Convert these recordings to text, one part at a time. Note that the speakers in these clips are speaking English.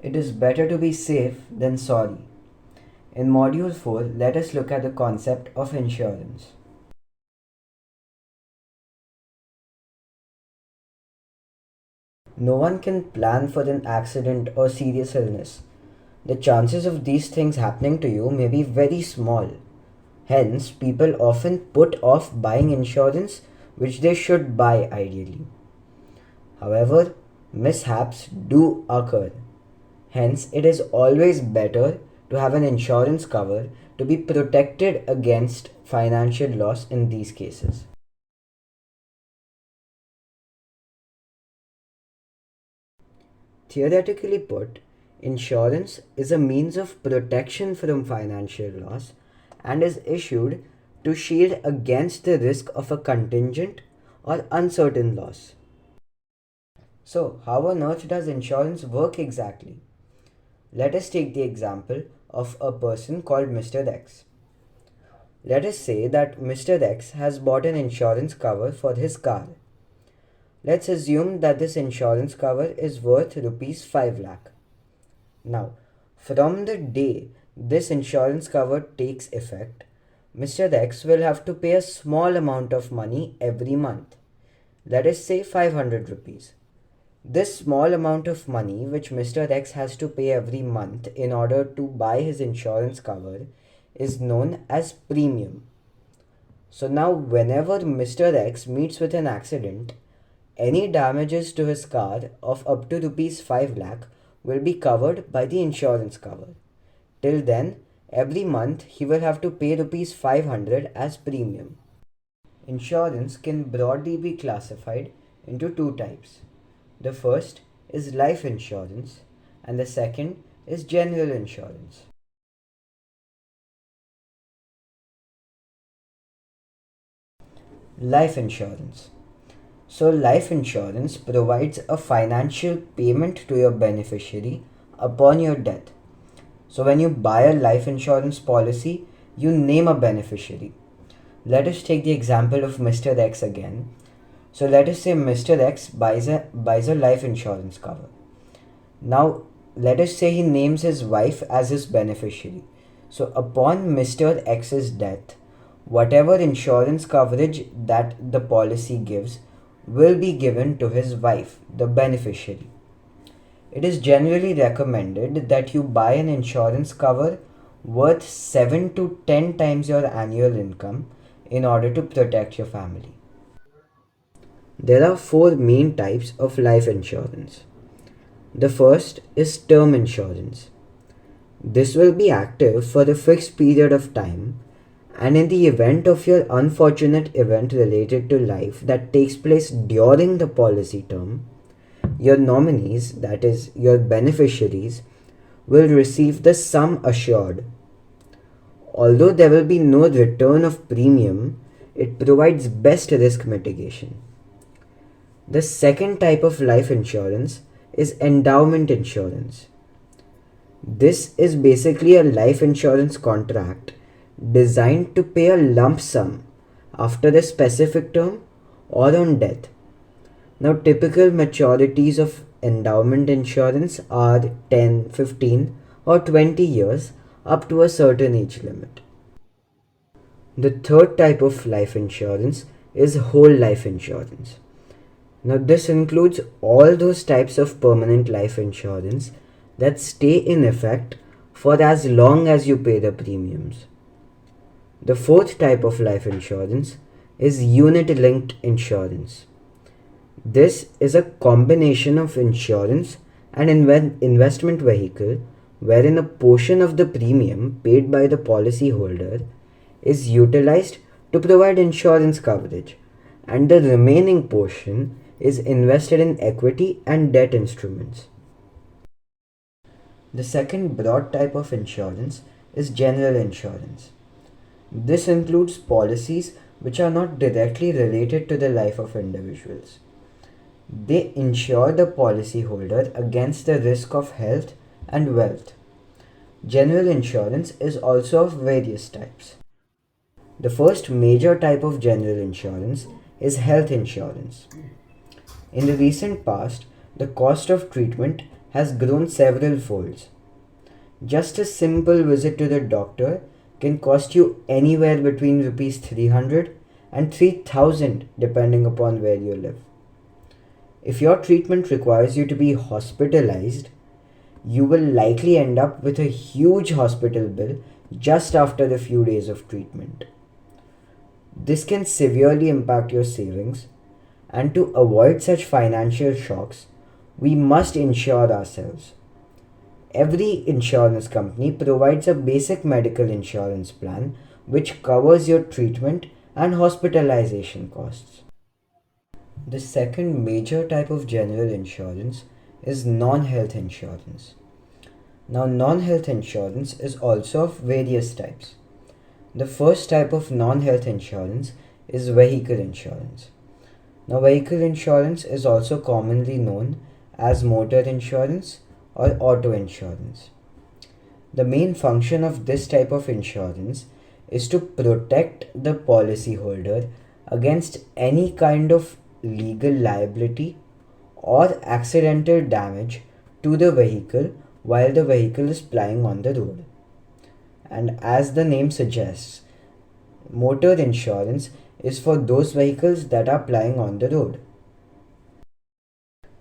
It is better to be safe than sorry. In Module 4, let us look at the concept of insurance. No one can plan for an accident or serious illness. The chances of these things happening to you may be very small. Hence, people often put off buying insurance which they should buy ideally. However, mishaps do occur. Hence, it is always better to have an insurance cover to be protected against financial loss in these cases. Theoretically put, insurance is a means of protection from financial loss and is issued to shield against the risk of a contingent or uncertain loss. So, how on earth does insurance work exactly? Let us take the example of a person called Mr. X. Let us say that Mr. X has bought an insurance cover for his car. Let's assume that this insurance cover is worth rupees 5 lakh. Now, from the day this insurance cover takes effect, Mr. X will have to pay a small amount of money every month. Let us say 500 rupees. This small amount of money which Mr. X has to pay every month in order to buy his insurance cover is known as premium. So now whenever Mr. X meets with an accident, any damages to his car of up to rupees 5 lakh will be covered by the insurance cover. Till then, every month he will have to pay rupees 500 as premium. Insurance can broadly be classified into two types. The first is life insurance and the second is general insurance. Life insurance. So, life insurance provides a financial payment to your beneficiary upon your death. So, when you buy a life insurance policy, you name a beneficiary. Let us take the example of Mr. X again. So, let us say Mr. X buys a life insurance cover. Now, let us say he names his wife as his beneficiary. So, upon Mr. X's death, whatever insurance coverage that the policy gives will be given to his wife, the beneficiary. It is generally recommended that you buy an insurance cover worth 7 to 10 times your annual income in order to protect your family. There are four main types of life insurance. The first is term insurance. This will be active for a fixed period of time, and in the event of your unfortunate event related to life that takes place during the policy term, your nominees, that is, your beneficiaries, will receive the sum assured. Although there will be no return of premium, it provides best risk mitigation. The second type of life insurance is endowment insurance. This is basically a life insurance contract designed to pay a lump sum after a specific term or on death. Now, typical maturities of endowment insurance are 10, 15, or 20 years up to a certain age limit. The third type of life insurance is whole life insurance. Now, this includes all those types of permanent life insurance that stay in effect for as long as you pay the premiums. The fourth type of life insurance is unit linked insurance. This is a combination of insurance and investment vehicle wherein a portion of the premium paid by the policyholder is utilized to provide insurance coverage, and the remaining portion is invested in equity and debt instruments. The second broad type of insurance is general insurance. This includes policies which are not directly related to the life of individuals. They insure the policyholder against the risk of health and wealth. General insurance is also of various types. The first major type of general insurance is health insurance. In the recent past, the cost of treatment has grown several folds. Just a simple visit to the doctor can cost you anywhere between rupees 300 and 3000 depending upon where you live. If your treatment requires you to be hospitalized, you will likely end up with a huge hospital bill just after a few days of treatment. This can severely impact your savings, and to avoid such financial shocks, we must insure ourselves. Every insurance company provides a basic medical insurance plan which covers your treatment and hospitalization costs. The second major type of general insurance is non health insurance. Now, non health insurance is also of various types. The first type of non health insurance is vehicle insurance. Now, vehicle insurance is also commonly known as motor insurance or auto insurance. The main function of this type of insurance is to protect the policyholder against any kind of legal liability or accidental damage to the vehicle while the vehicle is plying on the road. And as the name suggests, motor insurance is for those vehicles that are plying on the road.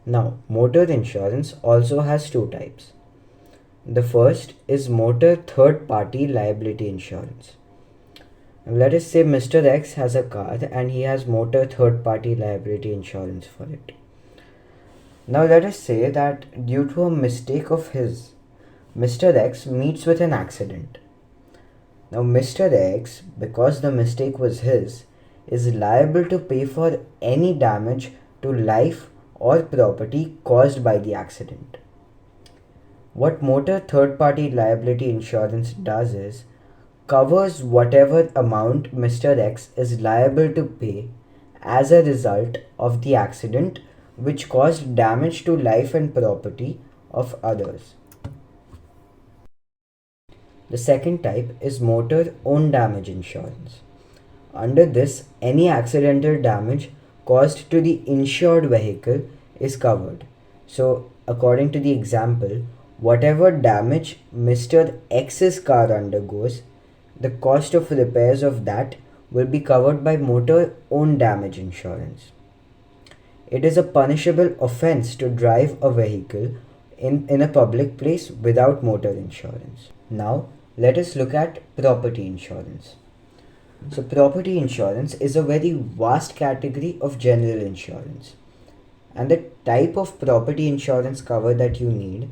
Now, motor insurance also has two types. The first is motor third party liability insurance. Now, let us say Mr. X has a car and he has motor third party liability insurance for it. Now, let us say that due to a mistake of his, Mr. X meets with an accident. Now, Mr. X, because the mistake was his, is liable to pay for any damage to life or property caused by the accident. What motor third party liability insurance does is covers whatever amount Mr. X is liable to pay as a result of the accident which caused damage to life and property of others. The second type is motor own damage insurance. Under this, any accidental damage caused to the insured vehicle is covered. So, according to the example, whatever damage Mr. X's car undergoes, the cost of repairs of that will be covered by motor own damage insurance. It is a punishable offense to drive a vehicle in a public place without motor insurance. Now, let us look at property insurance. So, property insurance is a very vast category of general insurance, and the type of property insurance cover that you need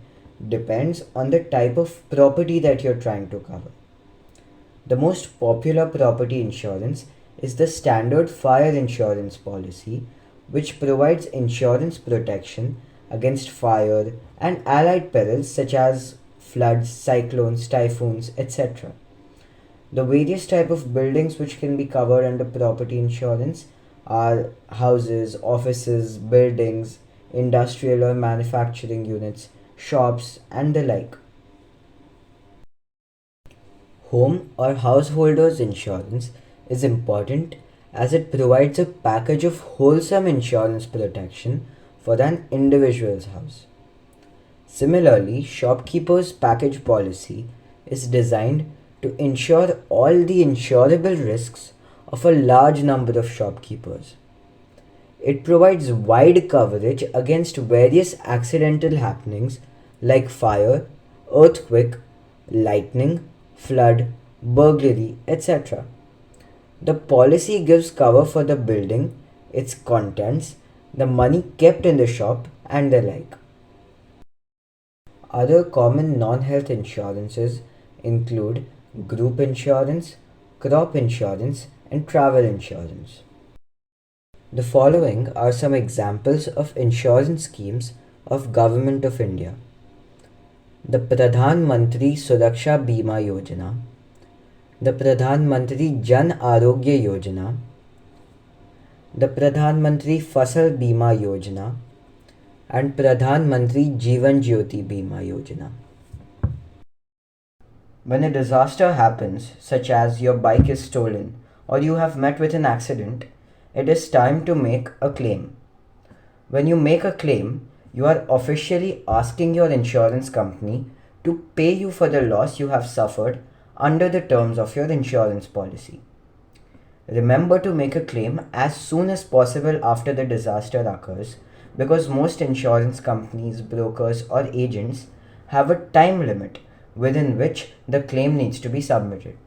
depends on the type of property that you're trying to cover. The most popular property insurance is the standard fire insurance policy, which provides insurance protection against fire and allied perils such as floods, cyclones, typhoons, etc. The various type of buildings which can be covered under property insurance are houses, offices, buildings, industrial or manufacturing units, shops, and the like. Home or householders insurance is important as it provides a package of wholesome insurance protection for an individual's house. Similarly, shopkeepers package policy is designed to insure all the insurable risks of a large number of shopkeepers. It provides wide coverage against various accidental happenings like fire, earthquake, lightning, flood, burglary, etc. The policy gives cover for the building, its contents, the money kept in the shop, and the like. Other common non-health insurances include group insurance, crop insurance, and travel insurance. The following are some examples of insurance schemes of Government of India. The Pradhan Mantri Suraksha Bima Yojana, the Pradhan Mantri Jan Arogya Yojana, the Pradhan Mantri Fasal Bima Yojana, and Pradhan Mantri Jeevan Jyoti Bima Yojana. When a disaster happens, such as your bike is stolen or you have met with an accident, it is time to make a claim. When you make a claim, You are officially asking your insurance company to pay you for the loss you have suffered under the terms of your insurance policy. Remember to make a claim as soon as possible after the disaster occurs because most insurance companies, brokers, or agents have a time limit within which the claim needs to be submitted.